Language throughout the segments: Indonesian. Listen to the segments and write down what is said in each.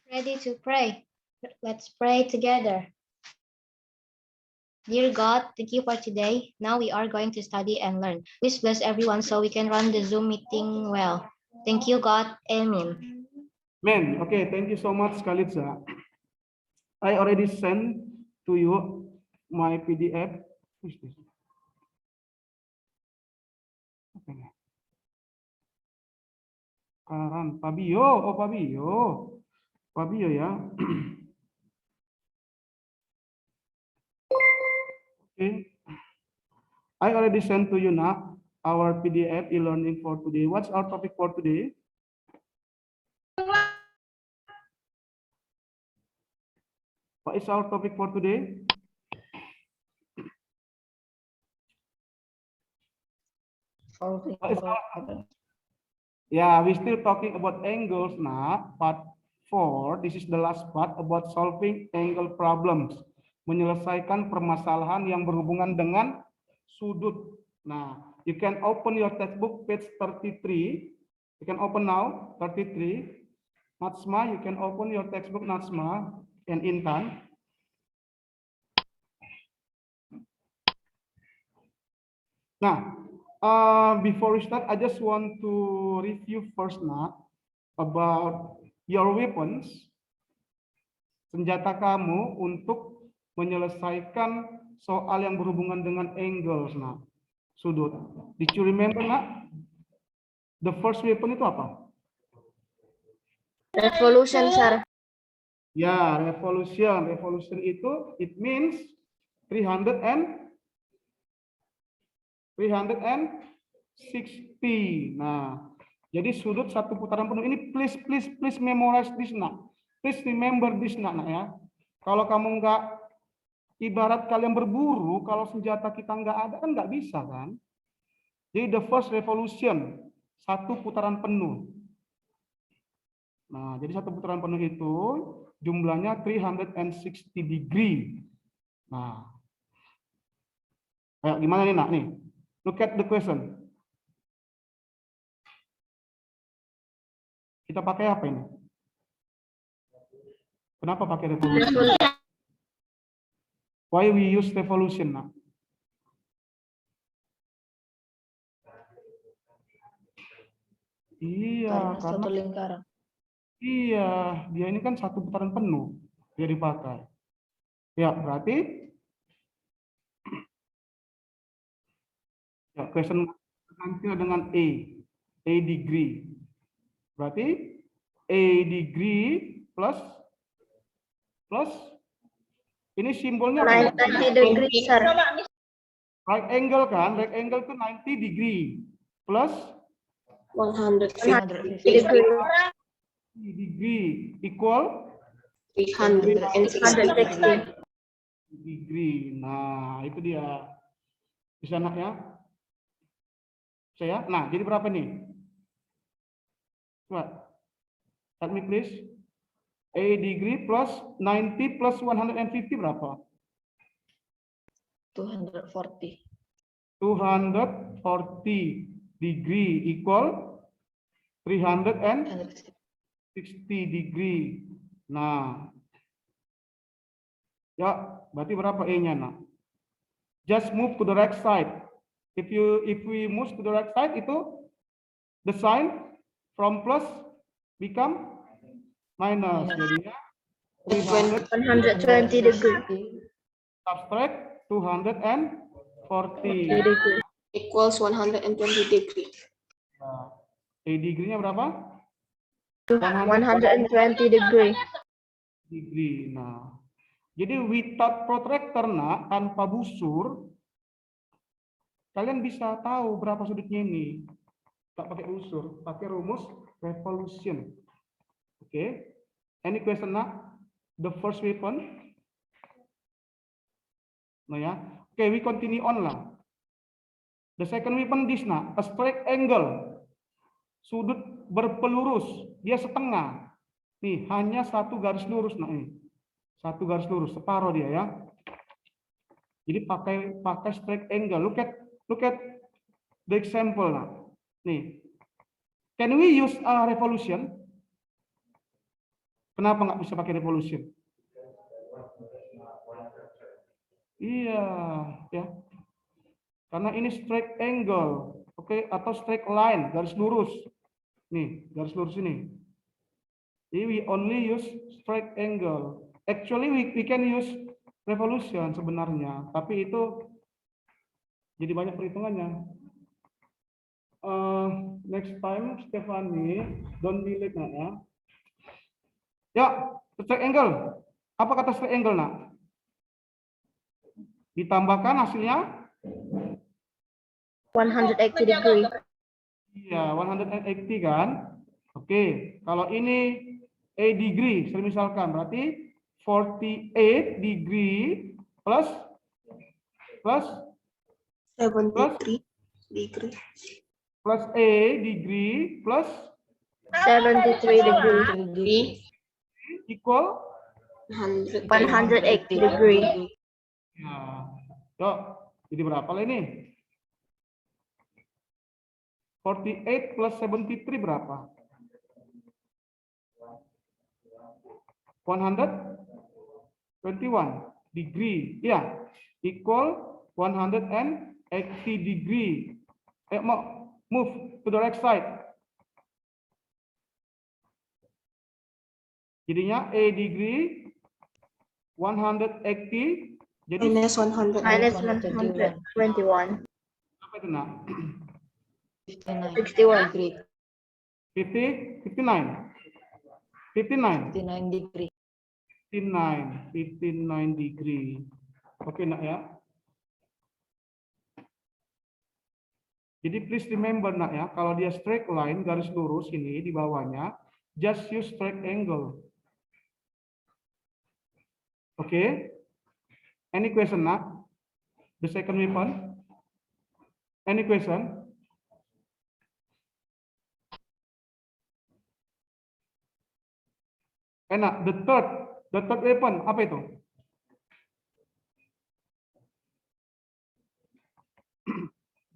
Ready to pray. Let's pray together. Dear God, thank you for today. Now we are going to study and learn. Please bless everyone so we can run the Zoom meeting well. Thank you, God. Amen. Man, okay, thank you so much, Kalitza. I already sent to you my PDF. Who is this? Okay. Karan, Fabio, oh Fabio ya. Okay, I already sent to you now our PDF e-learning for today. What's our topic for today? What is our topic for today? Yeah, we're still talking about angles now. Part 4, this is the last part about solving angle problems. Menyelesaikan permasalahan yang berhubungan dengan sudut. Nah, you can open your textbook page 33. You can open now, 33. Natsma, you can open your textbook, Natsma and Intan. Nah, before we start, I just want to review first now about your weapons, senjata kamu untuk menyelesaikan soal yang berhubungan dengan angles, nah, sudut. Did you remember, nak? The first weapon itu apa? Revolution, sir. Ya, revolution. Revolution itu, it means 360. Nah, jadi sudut satu putaran penuh ini please memorize this nak. Please remember this nak ya. Kalau kamu nggak, ibarat kalian berburu, kalau senjata kita nggak ada kan nggak bisa kan. Jadi the first revolution, satu putaran penuh. Nah, jadi satu putaran penuh itu jumlahnya 360 degree. Nah, kayak gimana nih nak nih? Look at the question. Kita pakai apa ini? Kenapa pakai revolution? Why we use revolution nak? Iya, karena satu lingkaran. Iya, dia ini kan satu putaran penuh dia dipakai. Ya, berarti ya, question nanti dengan A degree. Berarti A degree plus ini simbolnya apa? 90 degree, sir. Right angle kan? Right angle itu 90 degree plus 150 degree. Degree equal 360 degree. Nah, itu dia. Bisa nak ya? Saya. Nah, jadi berapa nih? Coba. Let me please. A degree plus 90 plus 150 berapa? 240. 240 degree equal 360 degree. Nah, ya berarti berapa E-nya nak? Just move to the right side. If we move to the right side itu the sign from plus become minus. Jadinya 120 degree. subtract 240 equals 120 degree. Nah, A degree-nya berapa? 120 degree. Degree. Nah, jadi without protractor nak, tanpa busur, kalian bisa tahu berapa sudutnya ini. Tak pakai busur, pakai rumus revolution. Oke. Any question nak? The first weapon. Nah ya. Oke, we continue on lah. The second weapon this nak, a straight angle. Sudut berpelurus, dia setengah. Nih, hanya satu garis lurus nah ini. Satu garis lurus, separuh dia ya. Jadi pakai straight angle. Look at the example nah. Nih. Can we use a revolution? Kenapa nggak bisa pakai revolution? Iya, ya. Karena ini straight angle, oke, atau straight line, garis lurus. Nih, garis lurus ini. Jadi we only use straight angle. Actually we can use revolution sebenarnya, tapi itu jadi banyak perhitungannya. Next time, Stephanie, don't be late, nak, ya. Ya, straight angle. Apa kata straight angle, nak? Ditambahkan hasilnya? 180 degree. Iya, 180 kan? Oke, kalau ini a degree, misalkan berarti 48 degree plus 73 degree. plus a degree plus 73 degree. equal 180. 180 degree. ya. Yuk, jadi berapa lah ini? 48 plus 73 berapa? 121 degree. Ya, equal 180 degree. Move to the right side. Jadinya a degree 180 jadi Minus 100. Minus 121. apa itu, nak? 61 degree. 59 degree. 59 degree. Oke, nak, ya. Jadi please remember, nak, ya, kalau dia straight line, garis lurus ini di bawahnya, just use straight angle. Oke. Any question, nak? The second weapon? Any question? Enak. The third weapon apa itu?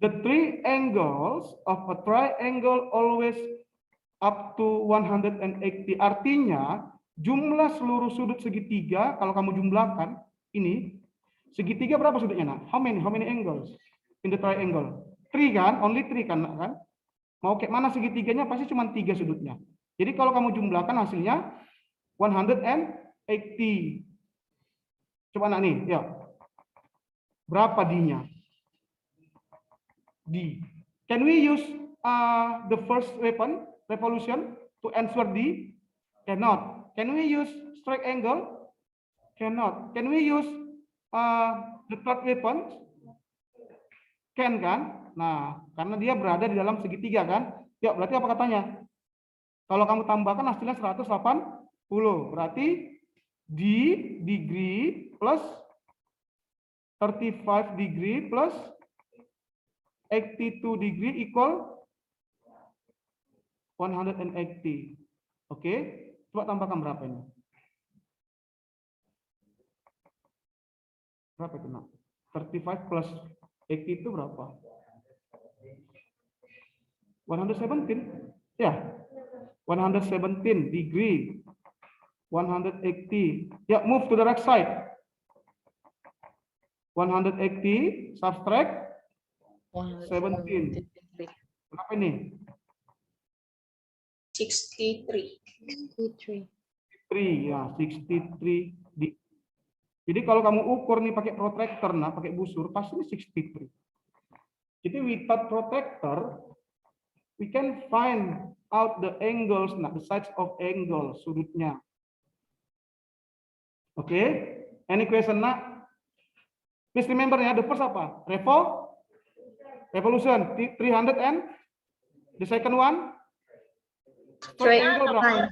The three angles of a triangle always up to 180. Artinya jumlah seluruh sudut segitiga kalau kamu jumlahkan ini segitiga berapa sudutnya, nak? How many angles in the triangle? 3 kan? Only 3 kan, nak, kan? Mau kayak mana segitiganya pasti cuma 3 sudutnya. Jadi kalau kamu jumlahkan hasilnya 180. Coba, nak, nih, ya. Berapa D-nya? D. Can we use the first weapon, revolution, to answer D? Cannot. Can we use straight angle? Cannot. Can we use the third weapon? Can, kan? Nah, karena dia berada di dalam segitiga, kan? Ya, berarti apa katanya? Kalau kamu tambahkan hasilnya 180. Berarti D degree plus 35 degree plus 82 degree equal 180. Oke, coba tambahkan berapa ini? Berapa itu, nak? 35 plus 80 itu berapa? 117. Ya. 117 degree. 180. Ya, move to the right side. 180 subtract 17. Berapa ini? 63. 3, ya, 63. Jadi kalau kamu ukur nih pakai protractor, nah, pakai busur, pasti 63. Jadi without protractor, we can find out the angles, nah, the sides of angle, sudutnya. Oke, any question, nak? Please remember, ya, the first apa? Revolution, 300 and the second one? Straight Angle berapa? line.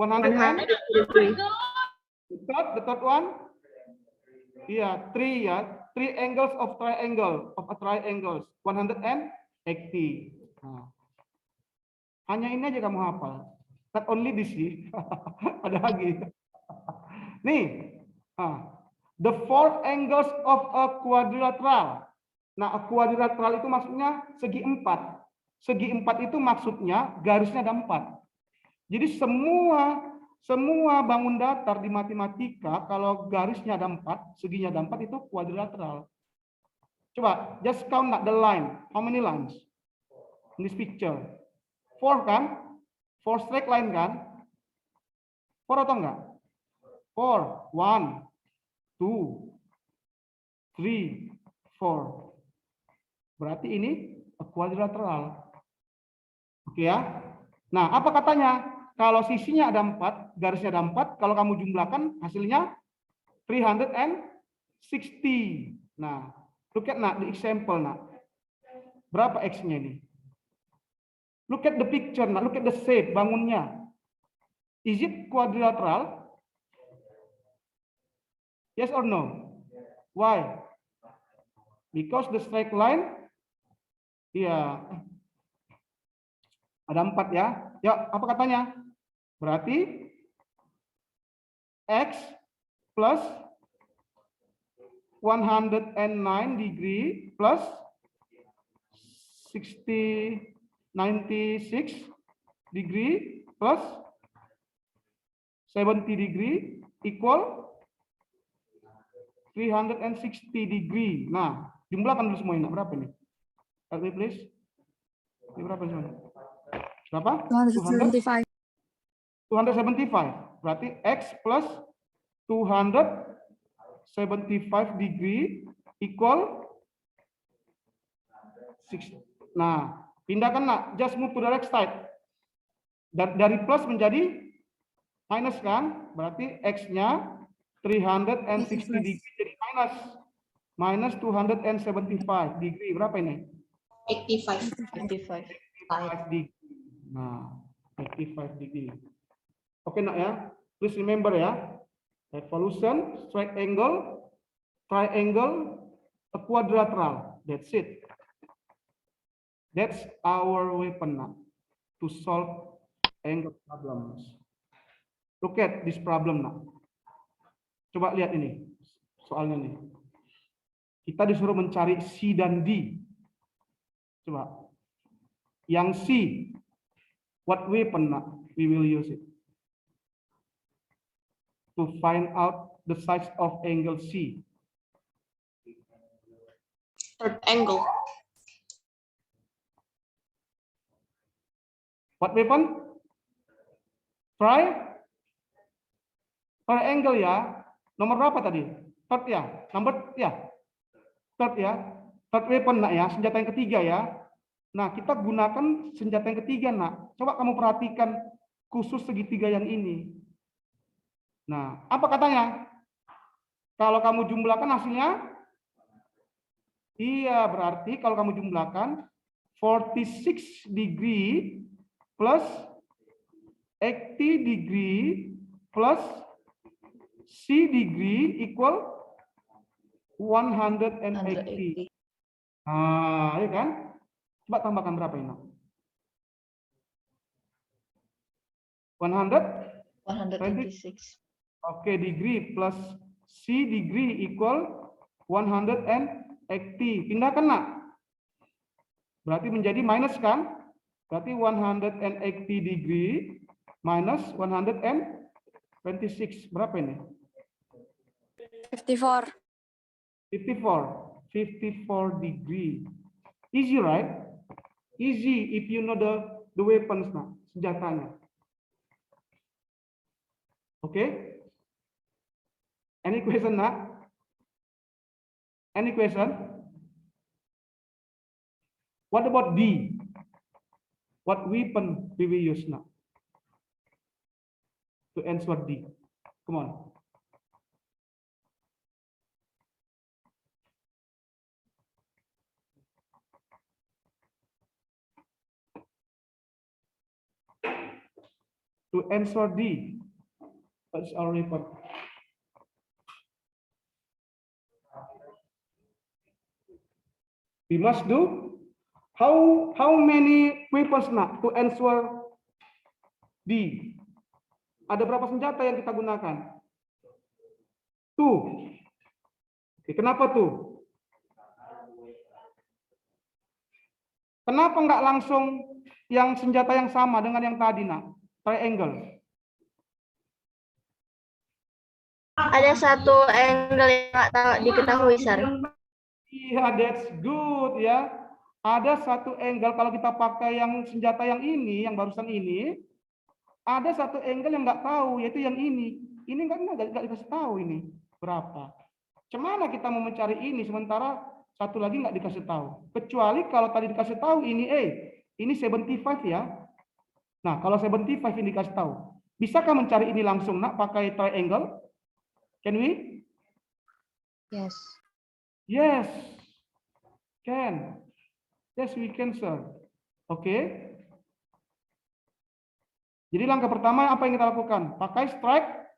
100 and 180 degree. the third one? Iya, 3, ya. 3 angles of triangle, of a triangles, 180. Nah. Hanya ini aja kamu hafal. Not only this, sih. Ada lagi. Nih, the four angles of a quadrilateral. Nah, a quadrilateral itu maksudnya segi 4. Segi 4 itu maksudnya garisnya ada 4. Jadi semua Semua bangun datar di matematika, kalau garisnya ada 4, seginya ada 4, itu kuadrilateral. Coba, just count the line. How many lines in this picture? 4 kan? 4 straight line kan? 4 atau enggak? 4, 1, 2, 3, 4. Berarti ini kuadrilateral. Oke ya. Nah, apa katanya? Kalau sisinya ada 4, garisnya ada 4, kalau kamu jumlahkan hasilnya 360. Nah, look at the example. Berapa X-nya ini? Look at the picture, look at the shape, bangunnya. Is it quadrilateral? Yes or no? Why? Because the straight line, iya, ada 4 ya. Ya, apa katanya? Berarti X plus 109 degree plus 96 degree plus 70 degree equal 360 degree. Nah, jumlahkan dulu semua ini. Berapa ini? Help me please. Ini berapa semua? Berapa? 275. 275. Berarti X plus 275 degree equal 6. Nah, pindahkan just move to the right side. Dari plus menjadi minus kan? Berarti X-nya 360 degree jadi minus 275 degree. Berapa ini? 85. 55. 85 degree. Nah, 85 degree. Oke ya, please remember ya, evolution, straight angle, triangle, a quadrilateral. That's it. That's our weapon now to solve angle problems. Look at this problem now. Coba lihat ini soalnya nih. Kita disuruh mencari C dan D. Coba. Yang C, what weapon now we will use it to find out the size of angle C. Third angle. What weapon? Triangle ya. Nomor berapa tadi? Third ya. Number ya. Third ya. Third weapon nak ya. Senjata yang ketiga ya. Nah, kita gunakan senjata yang ketiga nak. Coba kamu perhatikan khusus segitiga yang ini. Nah, apa katanya? Kalau kamu jumlahkan hasilnya, iya berarti kalau kamu jumlahkan 46 degree plus 80 degree plus C degree equal 180. Nah, ya kan? Coba tambahkan berapa ini? 126. Oke, degree plus C degree equal 180. Pindahkan nak. Berarti menjadi minus kan? Berarti 180 degree minus 126. Berapa ini? 54. 54 degree. Easy, right? Easy if you know the weapons now, senjatanya. Okay? Any question now? Any question? What about D? What weapon we will use now to answer D? Come on. To answer D, what's our weapon? We must do how many weapons now to answer D? Ada berapa senjata yang kita gunakan? 2. Oke, kenapa tuh? Kenapa nggak langsung yang senjata yang sama dengan yang tadi nak? Triangle. Ada satu angle yang nggak tahu diketahui, Sar. Iya, that's good ya. Ada satu angle kalau kita pakai yang senjata yang ini, yang barusan ini, ada satu angle yang nggak tahu, yaitu yang ini. Ini nggak dikasih tahu ini berapa. Cemana kita mau mencari ini sementara satu lagi nggak dikasih tahu. Kecuali kalau tadi dikasih tahu ini ini 75 ya. Nah, kalau 75 ini dikasih tahu. Bisakah mencari ini langsung nak pakai triangle? Can we? Yes. Yes. Can. Yes, we can, sir. Oke. Jadi langkah pertama apa yang kita lakukan? Pakai strike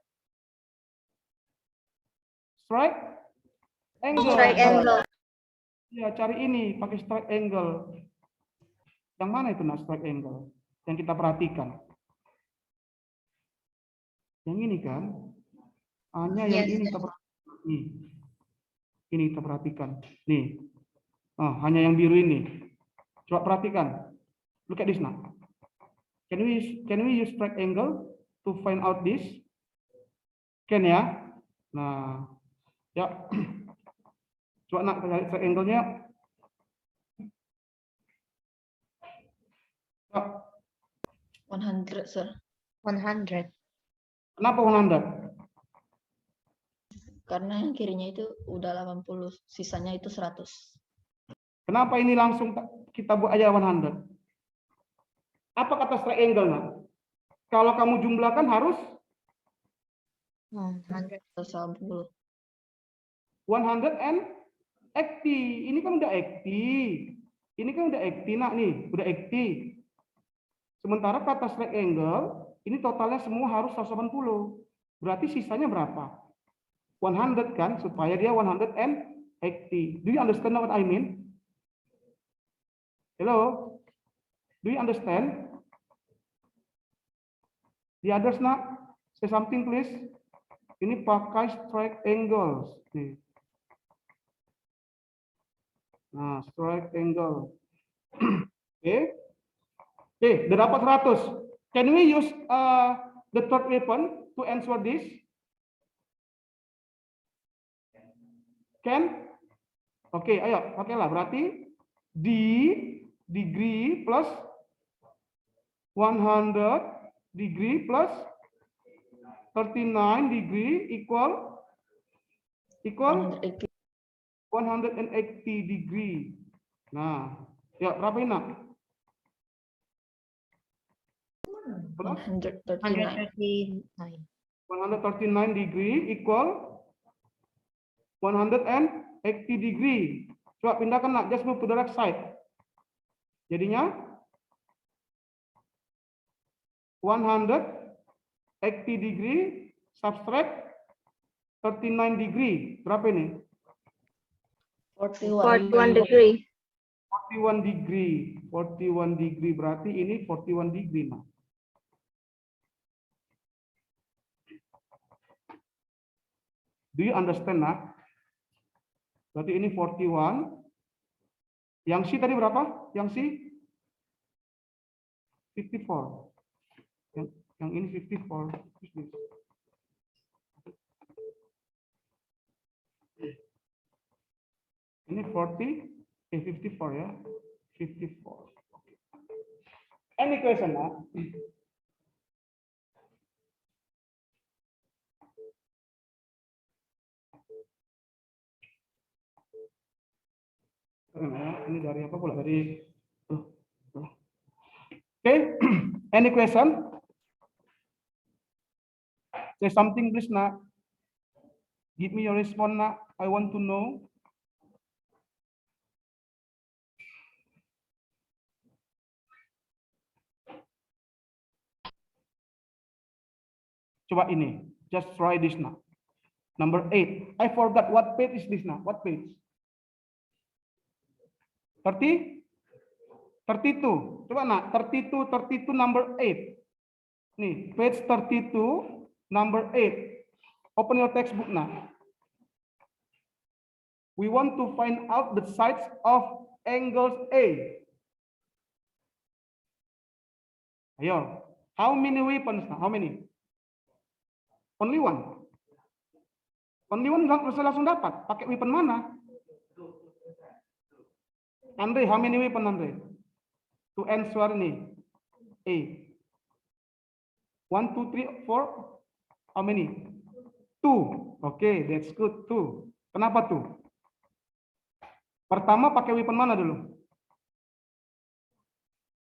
angle. Strike angle. Ya, cari ini pakai strike angle. Yang mana itu nak strike angle? Yang kita perhatikan. Yang ini kan? Hanya yang Yes. ini kita perhatikan. Nih. Ini kita perhatikan. Nih. Hanya yang biru ini. Coba perhatikan. Look at this now. Can we use strike angle to find out this? Can ya? Nah, ya. Coba nak cari strike angle-nya. Ya. 100, sir. 100. Kenapa 100? Karena yang kirinya itu udah 80, sisanya itu 100. Kenapa ini langsung kita buat aja 100? Apa kata strike angle nak? Kalau kamu jumlahkan harus 100. 180. 180. Ini kan udah 80. Ini kan udah 80 nak nih, udah 80. Sementara kata strike angle, ini totalnya semua harus 180. Berarti sisanya berapa? 100 kan, supaya dia 180. Do you understand what I mean? Hello? Do you understand? The others nak? Say something please. Ini pakai strike angles. Nih. Nah, strike angle. Oke. Oke, udah dapat 100. Can we use the third weapon to answer this? Can? Oke, ayo pakailah. Berarti D degree plus 100 degree plus 39 degree equal 180. 180 degree. Nah, ya berapa ini nak? 139. 139. 139 degree equal 180 degree. Coba pindahkan nak, just move to the left side. Jadinya 180 degree subtract 39 degree. Berapa ini? 41 degree. 41 degree. 41 degree berarti ini 41 degree nah. Do you understand nak? Berarti ini 41. Yang C tadi berapa? Yang C 54. Yang ini 54. Ini 54 ya. 54. Any question nak? Ini dari apa pula? Dari Okay. Any question? Say something please nak. Give me your response nak. I want to know. Coba ini. Just try this now. Number 8. I forgot what page is this now. What page? 32. Coba nak. 32 number 8. Nih, page 32 number 8. Open your textbook now. We want to find out the sides of angles A. Ayo. How many weapons now? How many? Only one. Only one bisa langsung dapat. Pakai weapon mana? Andre, how many weapon Andre? To answer ini. A. 1, 2, 3, 4. How many? 2. Oke, that's good. 2. Kenapa 2? Pertama pakai weapon mana dulu?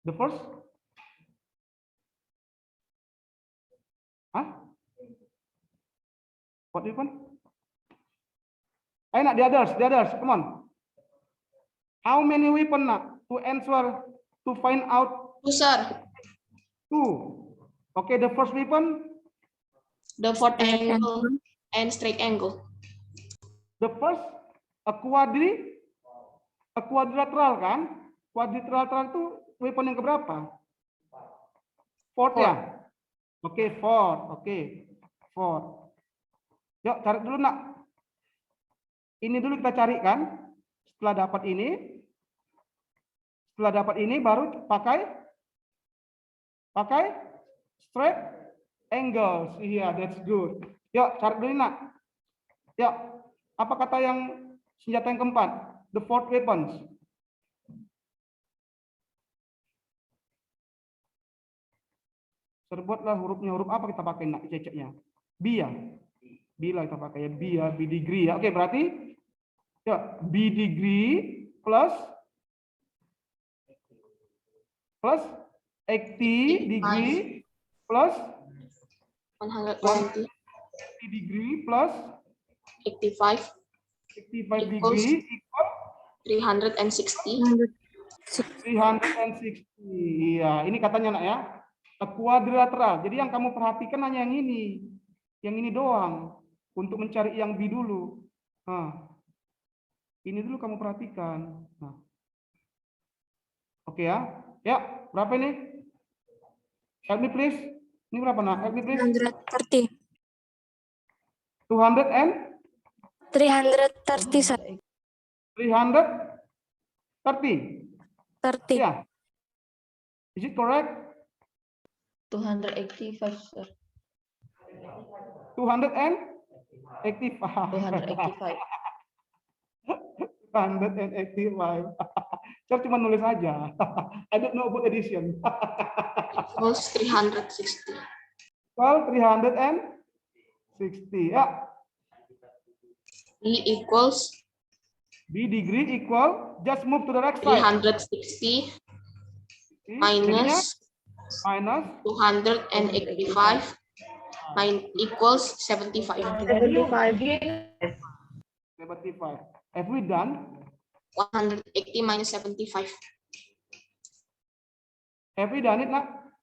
The first? Hah? What weapon? Ayo nak, the others, come on. How many weapon nak to answer, to find out? 2, sir. 2. Okay, the first weapon? The fourth angle and straight angle. The first, a quadrilateral kan? Quadrilateral itu weapon yang keberapa? Fourth ya? Oke, fourth. Oke, fourth. Yuk, cari dulu nak. Ini dulu kita cari kan. Setelah dapat ini, baru pakai straight angles. Iya, that's good. Yuk, cari dulu nak. Yuk, apa kata yang senjata yang keempat? The fourth weapons. Terbuatlah hurufnya. Huruf apa kita pakai nak ceceknya? B ya. B lah kita pakai ya. B ya. B degree ya. Oke, berarti ya B degree plus 80 degree plus 120 degree plus 85 degree equal 360. 360. Iya, ini katanya nak ya. Quadrilateral. Jadi yang kamu perhatikan hanya yang ini. Yang ini doang. Untuk mencari yang B dulu. Nah, ini dulu kamu perhatikan. Nah. Oke ya. Ya, berapa ini? Help me please. Ini berapa nak? Help me please. 130. 200 and 330, sir. 330. 30. Yeah. Is it correct? 285, sir. 285. 285. 285. Saya cuma nulis aja. I don't know about addition. Equals 360. Well, 360. Ya. B equals B degree equal. Just move to the right side. 360 Jadinya minus minus 285 equals 75. 75. Have we done? 180 minus 75. Have we done it, nak?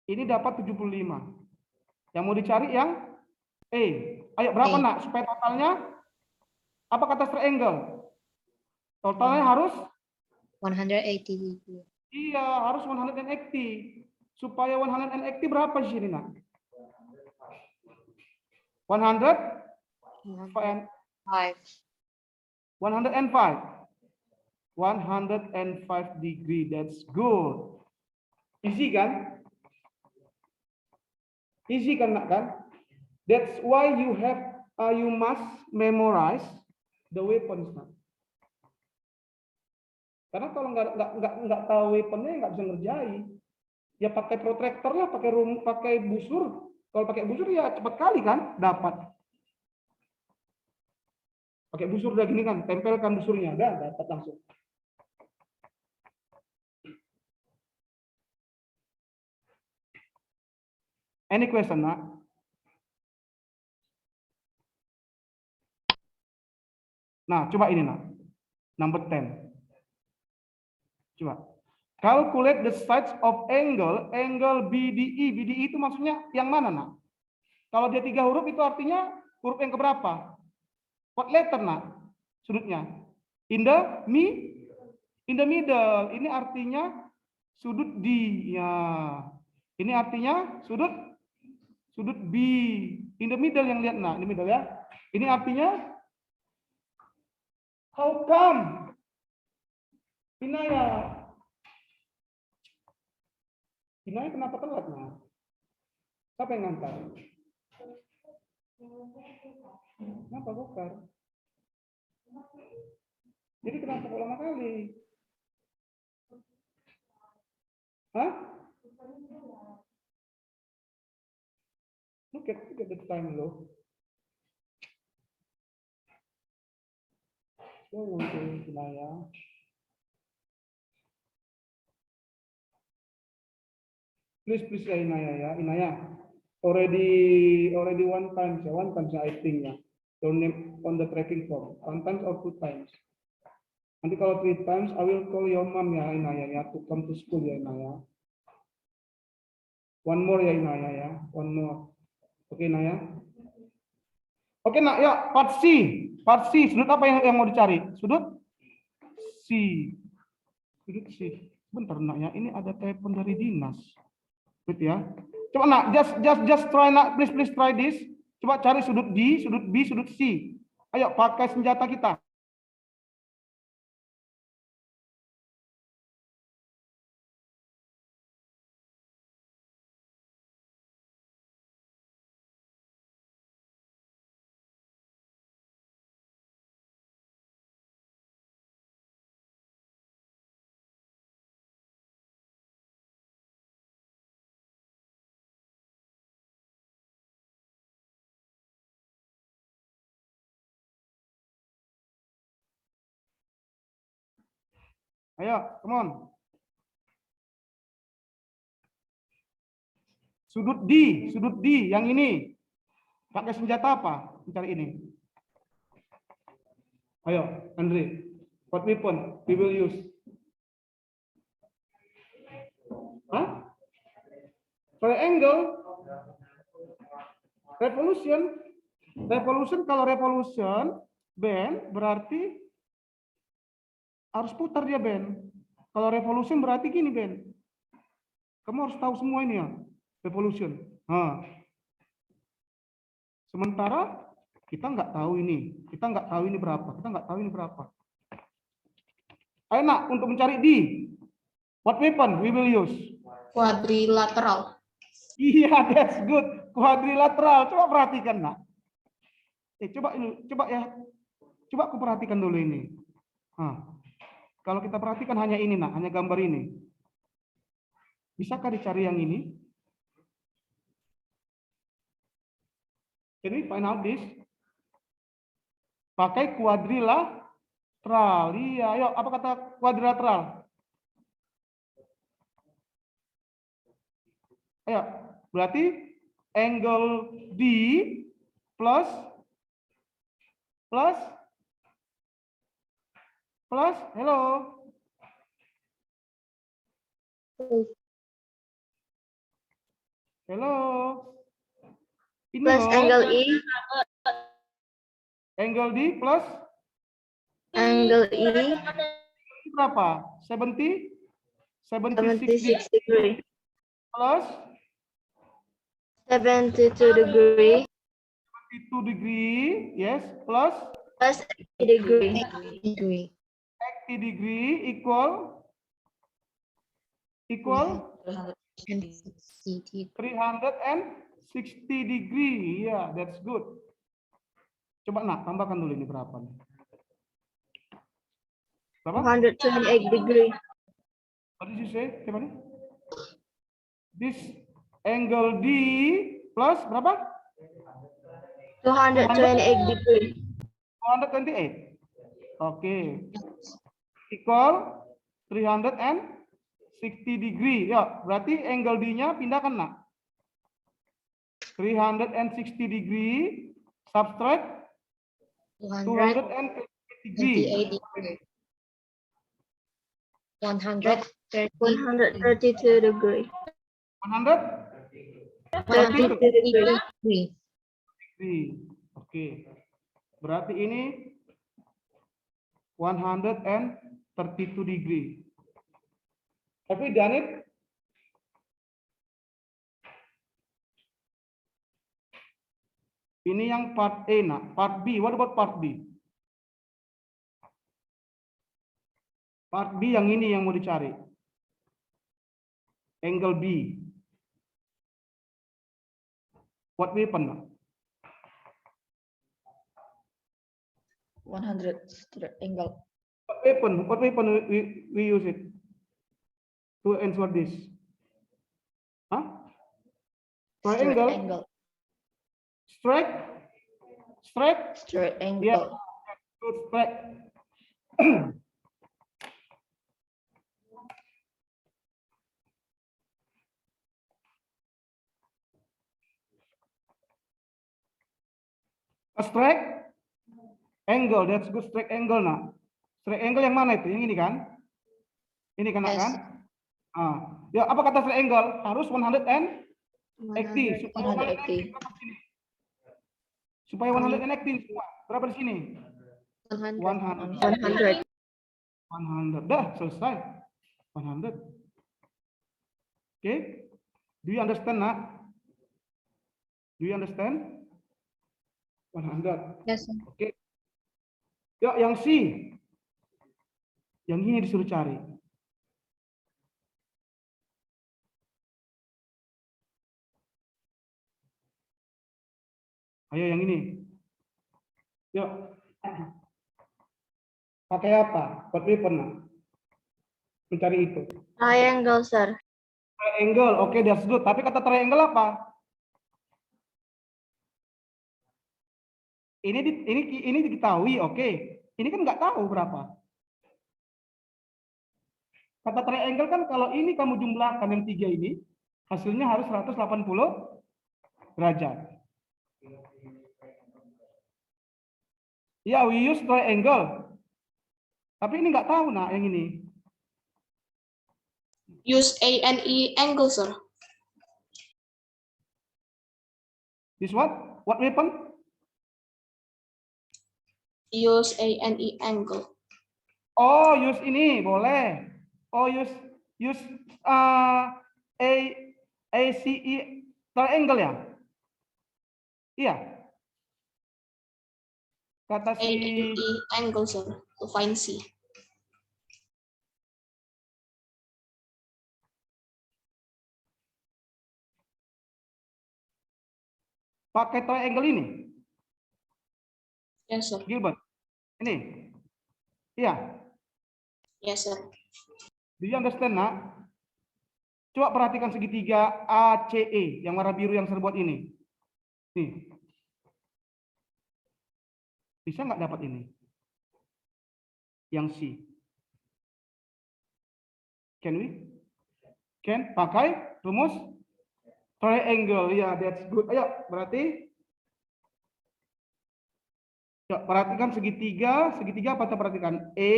Ini dapat 75. Yang mau dicari yang A. Ayo, berapa, A. nak? Supaya totalnya, apa kata triangle? Totalnya harus? 180. Iya, harus 180. Supaya 180 berapa di sini, nak? 100? 5. 105. 105 degree. That's good. Easy kan? Easy kan, nak kan? That's why you must memorize the weapons. Nak. Karena kalau nggak tahu weaponnya nggak bisa ngerjain. Ya pakai protractor lah, pakai busur. Kalau pakai busur ya cepat kali kan dapat. Pakai busur udah gini kan, tempelkan busurnya, dah dapat langsung. Any question, nak? Nah, coba ini, nak. Number 10. Coba. Calculate the sides of angle BDE. BDE itu maksudnya yang mana, nak? Kalau dia 3 huruf itu artinya huruf yang keberapa? What letter, nak? Sudutnya. In the middle. Ini artinya sudut D. Ya. Ini artinya sudut B. In the middle yang lihat, nak. In the middle ya. Ini artinya how come? Inaya kenapa telat, nak? Siapa yang ngantar? Kenapa bongkar? Jadi kenapa kok lama kali? Hah? Look at the time loh. Inaya. Please ya Inaya ya. Inaya. Already one time I think ya. Your name on the tracking form. One time or 2 times. Nanti kalau 3 times, I will call your mom ya Inaya ya to come to school ya Inaya. One more ya Inaya ya. One more. Oke Inaya. Oke nak ya part C. Part C. Sudut apa yang mau dicari? Sudut C. Sudut C. Bentar nak ya. Ini ada telepon dari dinas. Gitu ya. Coba nak just try nak. Please try this. Coba cari sudut D, sudut B, sudut C. Ayo pakai senjata kita. Ayo, come on. Sudut D yang ini. Pakai senjata apa? Mencari ini. Ayo, Andre. What weapon we will use? Hah? Triangle. Revolution kalau revolution band berarti harus putar dia band. Kalau revolution berarti gini band. Kamu harus tahu semua ini ya. Revolution. Nah. Sementara kita nggak tahu ini. Kita nggak tahu ini berapa. Ayo nak untuk mencari D. What weapon we will use? Quadrilateral. Iya, that's good. Quadrilateral. Coba perhatikan nak. Coba ya. Coba aku perhatikan dulu ini. Nah. Kalau kita perhatikan hanya ini nak, hanya gambar ini. Bisakah dicari yang ini? Can we find out this? Pakai kuadrilateral. Iya, ayo apa kata kuadrilateral? Ayo, berarti angle D plus hello. Hello. Ini Plus loh. angle E. Angle D plus Angle E. Berapa? 76 degree. plus 72 degree. 72 degree, yes, plus Plus 80 degree. 80 degree equal 360 degree. Yeah, that's good. Coba nak tambahkan dulu ini berapa nih? Berapa? 228 degree. What did you say? Coba nih. This angle D plus berapa? 228 degree. 228. Oke. Equal 360 degree. Ya, berarti angle D-nya pindahkan nak. 360 degree subtract 228 degree. 132 degree. 132 degree. degree. Oke. Berarti ini 132 degree. Tapi Danit ini yang part A nak. Part B, what about part B? Part B yang ini yang mau dicari. Angle B. What weapon nak? 100 straight angle. What weapon we use it to answer this? Huh? Straight Triangle? angle. Straight? Straight? Straight angle. Yeah. Good, straight. A straight angle, that's good. Straight angle nak. Straight angle yang mana itu? Yang ini kan? Ini kan, nak, Yes. kan? Ah, ya apa kata straight angle? Harus 180 supaya 180. supaya 180 semua. Berapa di sini? 100. 100. 100. Dah selesai. 100. Okay? Do you understand, nak? Do you understand? 100. Yes, sir. Oke. Yuk, yang C. Yang ini disuruh cari. Ayo yang ini. Yuk. Pakai apa? What weapon, nak? Mencari itu. Triangle, sir. Triangle. Oke, that's good. Tapi kata triangle apa? Ini diketahui, oke. Ini kan nggak tahu berapa. Kata triangle kan kalau ini kamu jumlahkan yang 3 ini, hasilnya harus 180 derajat. Ya, we use triangle. Tapi ini nggak tahu, nak, yang ini. Use A and E angle, sir. This what? What weapon? Use A and E angle. Oh, use ini boleh. Oh, use ACE triangle ya? Iya. Kata A and si E angle, sir, to find C. pakai triangle ini, Yes, sir. Gilbert. Ini. Iya. Yes, sir. Do you understand, nak? Coba perhatikan segitiga ACE yang warna biru yang serbuat ini. Nih. Bisa nggak dapat ini? Yang C. Can we? Can? Pakai rumus triangle. Ya, that's good. Ayo, berarti. Yuk, perhatikan segitiga. Segitiga apa? Kita perhatikan. A,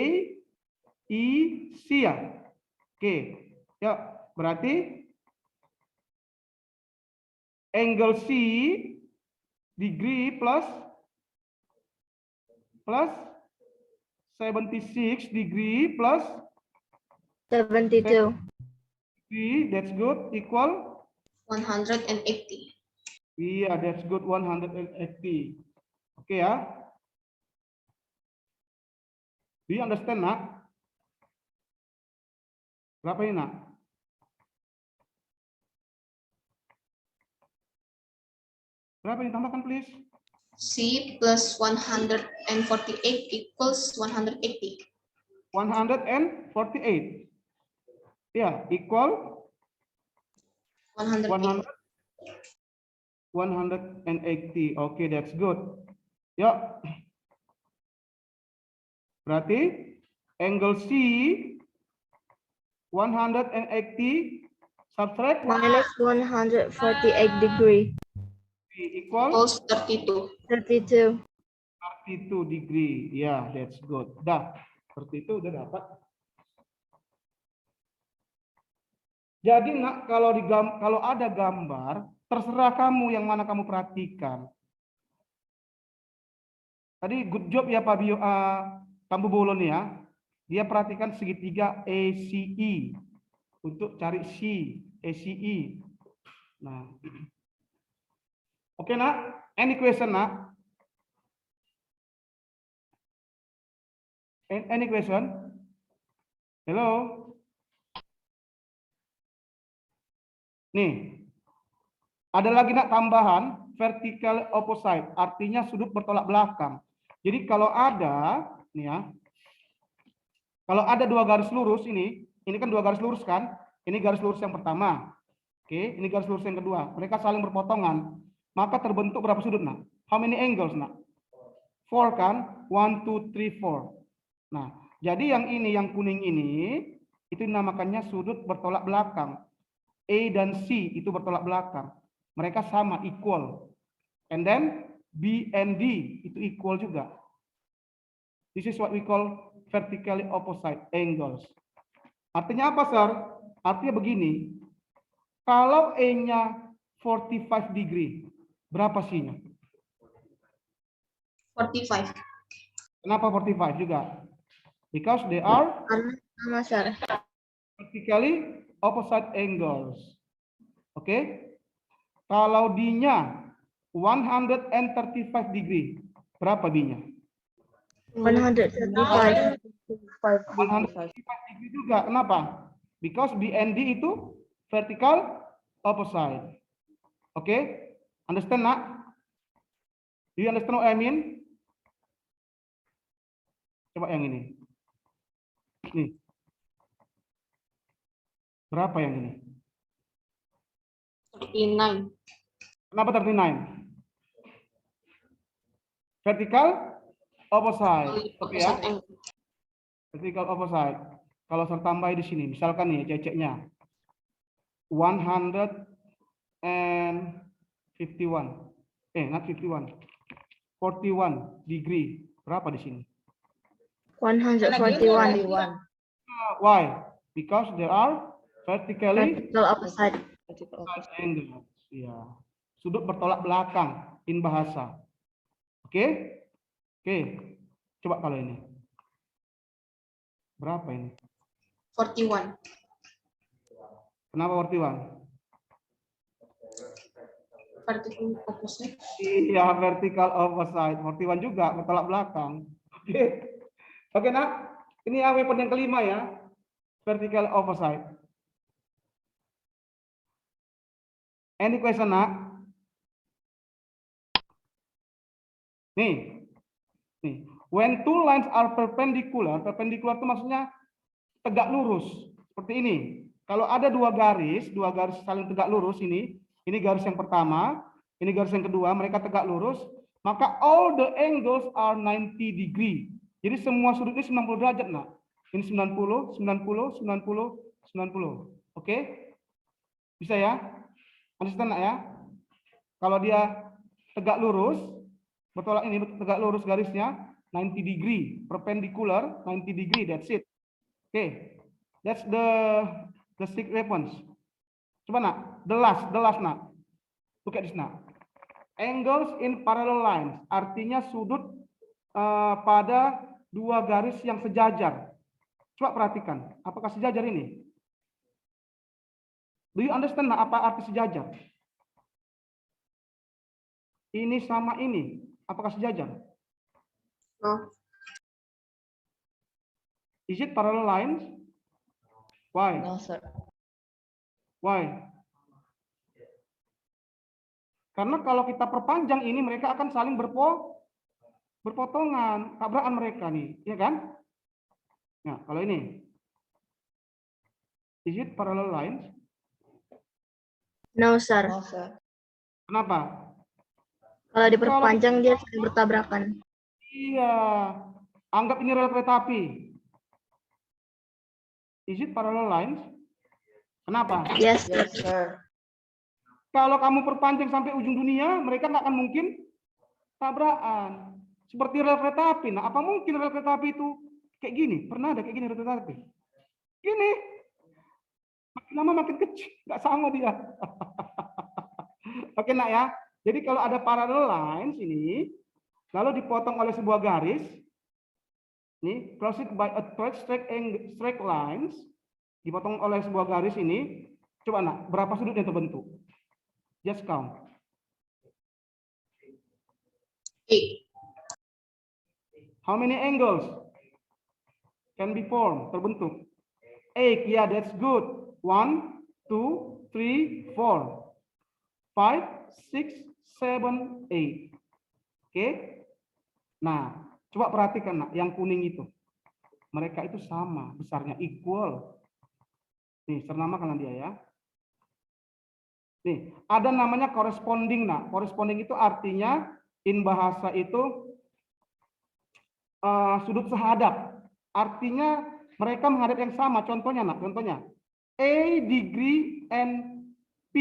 I, C ya. Oke. Yuk, berarti angle C degree plus 76 degree plus 72. degree, that's good, equal 180. iya, that's good, 180. Oke ya. Do you understand, nak? Berapa ini, nak? Berapa ini? Tambahkan, please. C plus 148 equals 180. 148. Ya, equal 180. 180. Oke, that's good. Yuk. Berarti angle C 180 subtract Minus 148 degree. equal Equals 32. 32. 32 degree. Ya, that's good. Dah, seperti itu udah dapat. Jadi, nak, kalau ada gambar, terserah kamu yang mana kamu perhatikan. Tadi good job ya Pak Bio, Tambu Bolon ya. Dia perhatikan segitiga ACE untuk cari C, ACE. Nah, oke, nak. Any question, nak? Any question? Hello. Nih, ada lagi, nak, tambahan vertical opposite, artinya sudut bertolak belakang. Jadi kalau ada, nih ya, kalau ada dua garis lurus ini kan dua garis lurus kan? Ini garis lurus yang pertama. Oke, ini garis lurus yang kedua. Mereka saling berpotongan. Maka terbentuk berapa sudut, nak? How many angles, nak? 4 kan? 1, 2, 3, 4. Nah, jadi yang ini, yang kuning ini, itu dinamakannya sudut bertolak belakang. A dan C itu bertolak belakang. Mereka sama, equal. And then B and D itu equal juga. This is what we call vertically opposite angles. Artinya apa, Sir? Artinya begini. Kalau E-nya 45 degree, berapa C-nya? 45. Kenapa 45 juga? Because they are Sama, Sir. vertically opposite angles. Oke? Kalau D-nya 135 degree, berapa B-nya? 135. 135 degree juga. Kenapa? Because B and D itu vertical opposite. Oke? Understand, nak? Do you understand what I mean? Coba yang ini. Nih. Berapa yang ini? 39. Kenapa 39? Vertical opposite. Oke ya. Vertical opposite. Kalau saya tambah di sini, misalkan nih ceceknya 151. Not 51. 41 degree. Berapa di sini? 141. Why? Because there are vertically Vertical opposite. angles. Ya. Sudut bertolak belakang in bahasa. Oke? Oke. Coba kalau ini. Berapa ini? 41. Kenapa 41? Vertical opposite. Iya, vertical opposite. 41 juga bertolak belakang. Oke. Oke, nak. Ini ya weapon yang kelima ya. Vertical opposite. Any question, nak? Nih. Nih. When two lines are perpendicular, perpendicular itu maksudnya tegak lurus. Seperti ini. Kalau ada dua garis saling tegak lurus ini garis yang pertama, ini garis yang kedua, mereka tegak lurus, maka all the angles are 90 degree. Jadi semua sudut ini 90 derajat, nak. Ini 90, 90, 90, 90. Oke? Bisa ya? Understand, nak ya? Kalau dia tegak lurus, bertolak ini tegak lurus garisnya 90 degree, perpendicular 90 degree, that's it. Oke. That's the six weapons. Coba, nak, the last, nak. Look at this, nak. Angles in parallel lines, artinya sudut pada dua garis yang sejajar. Coba perhatikan, apakah sejajar ini? Do you understand, nak, apa arti sejajar? Ini sama ini, apakah sejajar? No. Is it parallel lines? Why? No, sir. Why? Karena kalau kita perpanjang ini, mereka akan saling berpotongan, tabrakan mereka nih, ya kan? Nah, kalau ini, is it parallel lines? No, Sir. No, sir. Kenapa? Kalau diperpanjang dia saling bertabrakan. Iya, anggap ini rel kereta api. Is it parallel lines? Kenapa? Yes, Sir. Yes, sir. Kalau kamu perpanjang sampai ujung dunia, mereka nggak akan mungkin tabrakan. Seperti rel kereta api. Nah, apa mungkin rel kereta api itu kayak gini? Pernah ada kayak gini rel kereta api? Gini. Makin lama makin kecil, nggak sama dia. Oke, nak ya. Jadi kalau ada parallel lines ini, lalu dipotong oleh sebuah garis, ini proceed by a third straight lines, dipotong oleh sebuah garis ini, coba, nak, berapa sudut yang terbentuk? Just count. 8. How many angles can be formed? Terbentuk. 8, yeah, that's good. 1, 2, 3, 4, 5, 6, 7, 8. Oke. Nah, Coba perhatikan nak, yang kuning itu. Mereka itu sama, besarnya equal. Nih, senamakan dia ya. Nih, ada namanya corresponding nak. Corresponding itu artinya in bahasa itu sudut sehadap. Artinya mereka menghadap yang sama. Contohnya nak, contohnya A degree and P.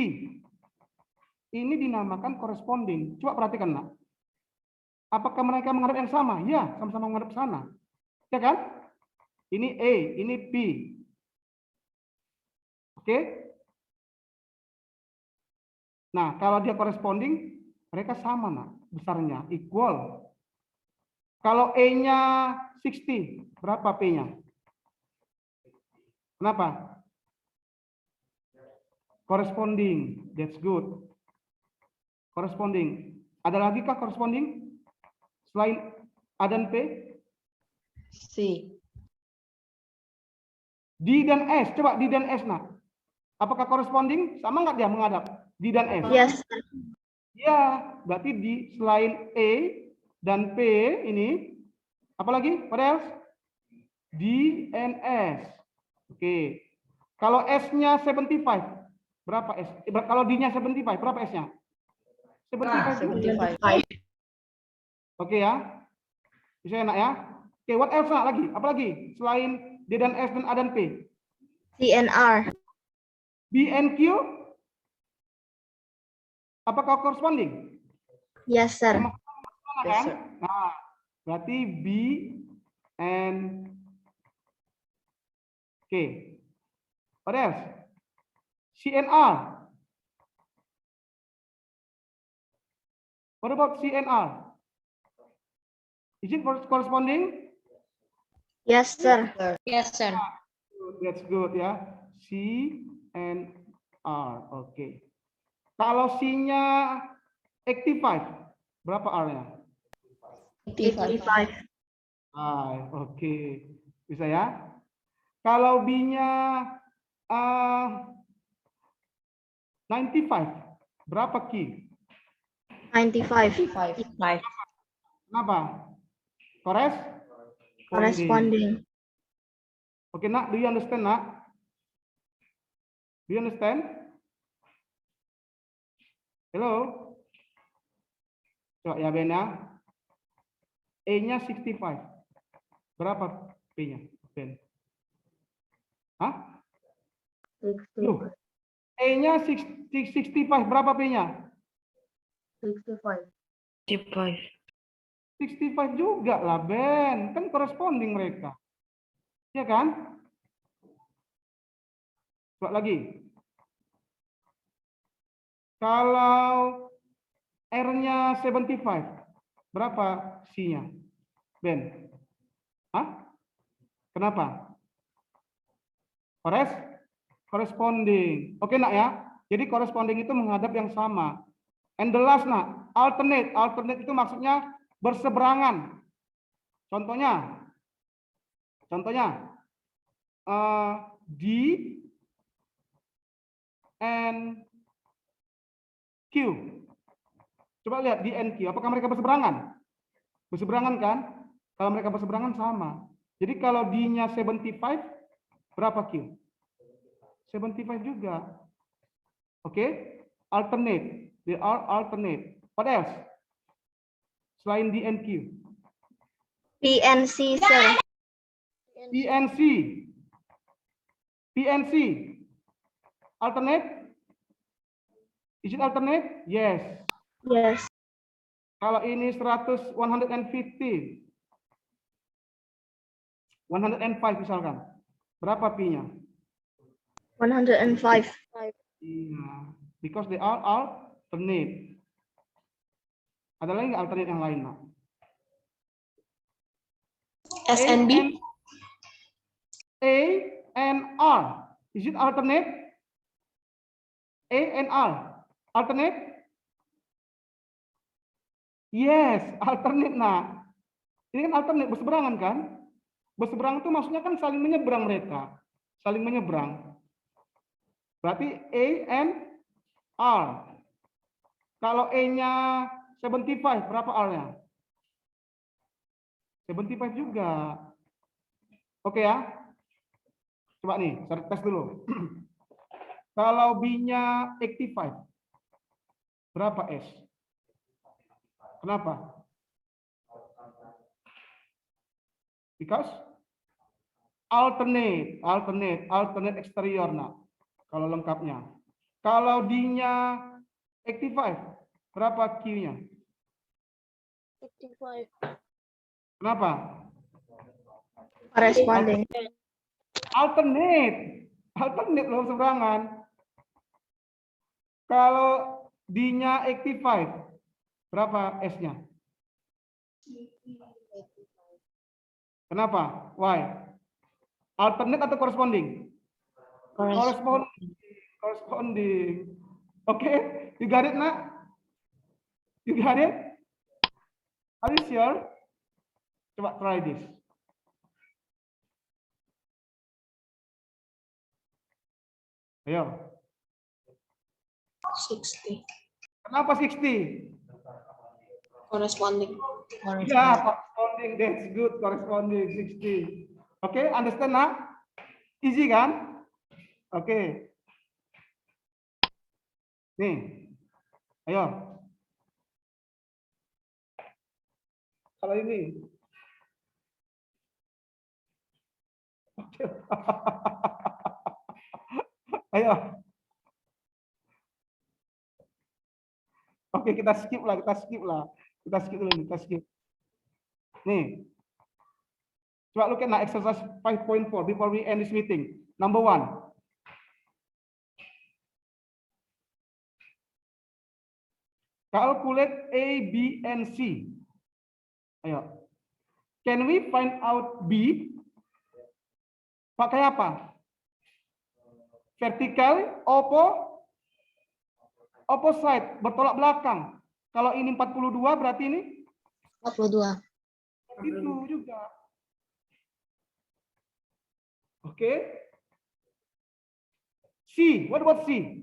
Ini dinamakan corresponding. Coba perhatikan nak. Apakah mereka menghadap yang sama? Ya, sama-sama menghadap ke sana. Ya kan? Ini A, ini P. Oke? Nah, kalau dia corresponding, mereka sama nak, besarnya, equal. Kalau E-nya 60, berapa P-nya? Kenapa? Corresponding, that's good. Corresponding. Ada lagi kah corresponding? Selain A dan P? C. D dan S, coba D dan S nak. Apakah corresponding? Sama nggak dia menghadap? D dan S? Yes, sir. Ya, berarti di selain E dan P ini, apa lagi? What else? D and S. Oke. Kalau S-nya 75, berapa S? Kalau D-nya 75, berapa S-nya? 75 juga. 75. Oke ya. Bisa enak ya? Oke, what else nak lagi? Apa lagi? Selain D dan S dan A dan P? CNR. B and Q? Apakah corresponding? Yes, sir. Sama Yes, kan? sir. Nah, berarti B and K. What else? CNR. What about CNR? Is it corresponding? Yes, sir. Yes, sir. That's good ya. C and R. Oke. Kalau C-nya 85, berapa R-nya? 85. Oke. Bisa ya? Kalau B-nya 95, berapa Q? 95. 5. Kenapa? Corresponding. Oke, nak, do you understand, nak? Do you understand? Hello? Coba ya, Ben ya. E-nya 65. Berapa P-nya, Ben? Hah? Loh, E-nya 65, berapa P-nya? 65. 65 juga lah, Ben. Kan corresponding mereka. Ya kan? Coba lagi. Kalau R-nya 75, berapa C-nya? Ben? Hah? Kenapa? Corresponding. Oke, nak ya. Jadi corresponding itu menghadap yang sama. And the last, nak, alternate. Alternate itu maksudnya berseberangan. Contohnya D and Q. Coba lihat D and Q. Apakah mereka berseberangan? Berseberangan kan? Kalau mereka berseberangan sama. Jadi kalau D-nya 75, berapa Q? 75 juga. Oke? Alternate. They are alternate. What else? Selain D and Q. PNC, sir. PNC. PNC. Alternate? Is it alternate? Yes. Yes. Kalau ini 100, 150. 105 misalkan. Berapa P-nya? 105. Iya. Because they are alternate. Ada lagi nggak alternate yang lain, Nak? S and B. A and R. Is it alternate? A and R. Alternate? Yes, alternate, Nak. Ini kan alternate, berseberangan kan? Berseberangan itu maksudnya kan saling menyeberang mereka. Saling menyeberang. Berarti A and R. Kalau E-nya 75, berapa R-nya? 75 juga. Oke ya. Coba nih, saya tes dulu. Kalau B-nya 85, berapa S? Kenapa? Because alternate exterior. Nah, kalau lengkapnya. Kalau D-nya 85, berapa Q-nya? 85. Kenapa? Corresponding. Alternate loh seberangan. Kalau D-nya 85, berapa S-nya? Kenapa? Why? Alternate atau corresponding? Corresponding. Oke, you got it, nak? You got it? Are you sure? Coba try this. Ayo. 60. Kenapa 60? Corresponding. Ya, corresponding. That's good. Corresponding 60. Oke, understand, nak? Easy kan? Oke. Nih. Ayo. Kalau ini. Ayo. Oke, kita skip lah. Kita skip dulu nih, kita skip. Nih. Coba look at exercise 5.4 before we end this meeting. Number 1. Calculate A, B, and C. Ayo. Can we find out B? Pakai apa? Vertical, opposite, bertolak belakang. Kalau ini 42 berarti ini 42. itu juga. Oke. C, what about C?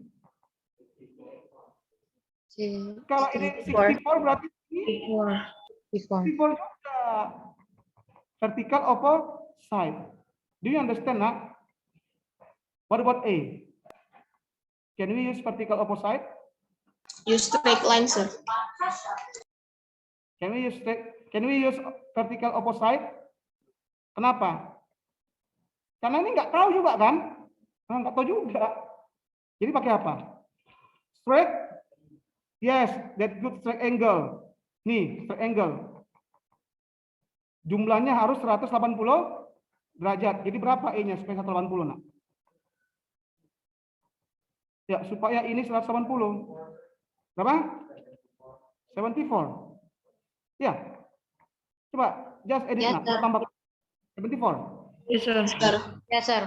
Kalau ini 64 berarti ini 64 juga. Vertical, opposite. Do you understand, nak? What about A? Can we use vertical opposite? Use straight line, sir. Can we use vertical opposite? Kenapa? Karena ini nggak tahu juga kan? Nggak tahu juga. Jadi pakai apa? Straight? Yes, that good straight angle. Nih, straight angle. Jumlahnya harus 180 derajat. Jadi berapa E-nya supaya 180, nak? Ya, supaya ini 180. Berapa? 74. Ya. Coba just edit, Yes, nak. sir. Tambah 74. Yes, sir. Sir. Yes, sir.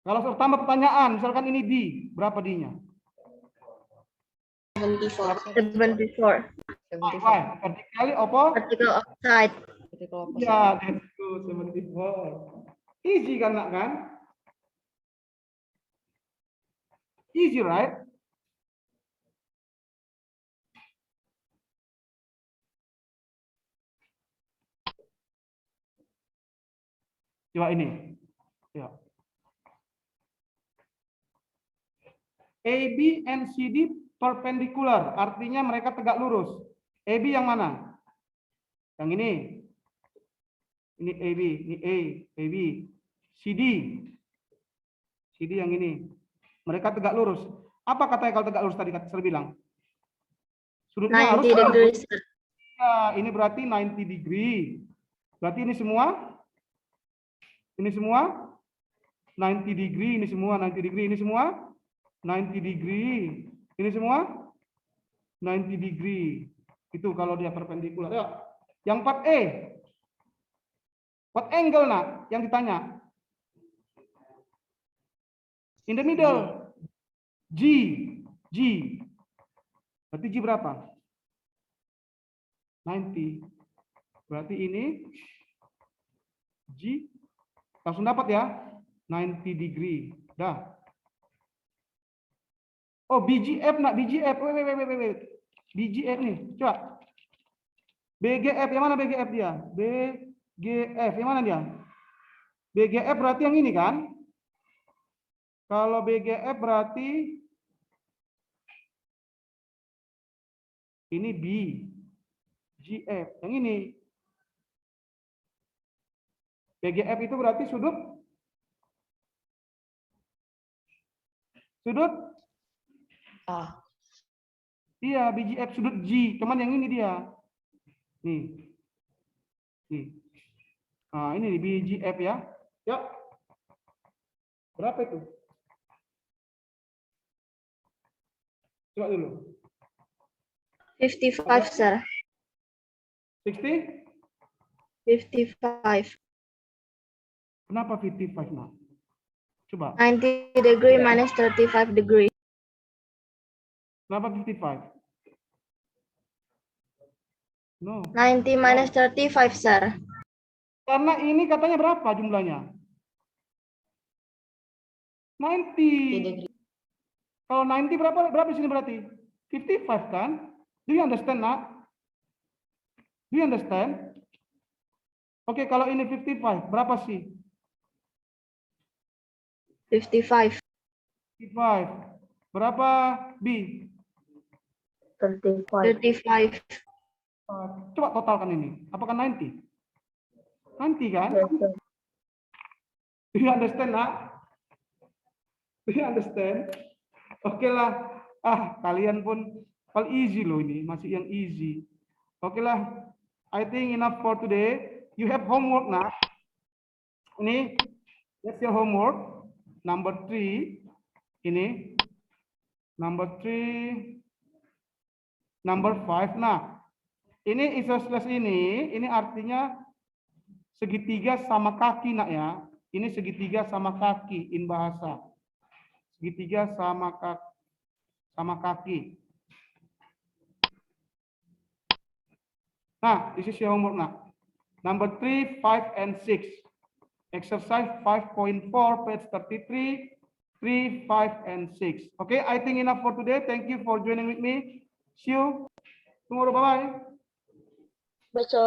Kalau tambah pertanyaan, misalkan ini D, berapa D-nya? 74. 74. Why? Vertically Vertical opposite. Ya, that's good. 74. Easy kan, nak kan? Easy, right? Coba ini. Ya. AB and CD perpendicular, artinya mereka tegak lurus. AB yang mana? Yang ini. Ini AB, ini A, AB. CD. CD yang ini. Mereka tegak lurus. Apa katanya kalau tegak lurus tadi saya bilang? Sudutnya harus 90 degrees. ya, ini berarti 90 degree. Berarti ini semua 90 degree, ini semua 90 degree, ini semua 90 degree. Ini semua 90 degree. Itu kalau dia perpendikular. Ya. Yang 4E. What angle, nak? Yang ditanya. In the middle. G. Berarti G berapa? 90. Berarti ini G. Langsung dapat ya. 90 degree. Dah. Oh, BGF, nak. BGF. Wait. BGF nih. Coba. BGF, yang mana BGF dia? BGF, yang mana dia? BGF berarti yang ini kan? Kalau BGF berarti ini B. GF, yang ini. BGF itu berarti sudut A. iya, BGF sudut G, cuman yang ini dia. Nih. Nih. Nah, ini BGF ya. Yuk. Berapa itu? Coba dulu. 55, sir. 60? 55. Kenapa 55 nah? Coba. 90 degree minus 35 degree. Kenapa 55? No. 90 minus 35, sir. Karena ini katanya berapa jumlahnya? 90. Kalau 90 berapa di sini berarti? 55 kan? Do you understand, nak? Do you understand? Oke, kalau ini 55, berapa sih? 55. 55. Berapa B? 35. Coba totalkan ini. Apakah 90? 90 kan? Do you understand, nak? Do you understand? Oke lah. Kalian pun paling easy loh ini. Masih yang easy. Oke lah. I think enough for today. You have homework, nak. Ini. That's your homework. Number 3. Ini. Number 3. Number 5. Nah. Ini isosceles ini artinya segitiga sama kaki, nak ya. Ini segitiga sama kaki in bahasa. Segitiga sama kaki. Nah, this is your homework, nak. Number 3, 5, and 6. Exercise 5.4, page 33, 3, 5, and 6. Okay, I think enough for today. Thank you for joining with me. See you tomorrow. Bye-bye. Betul.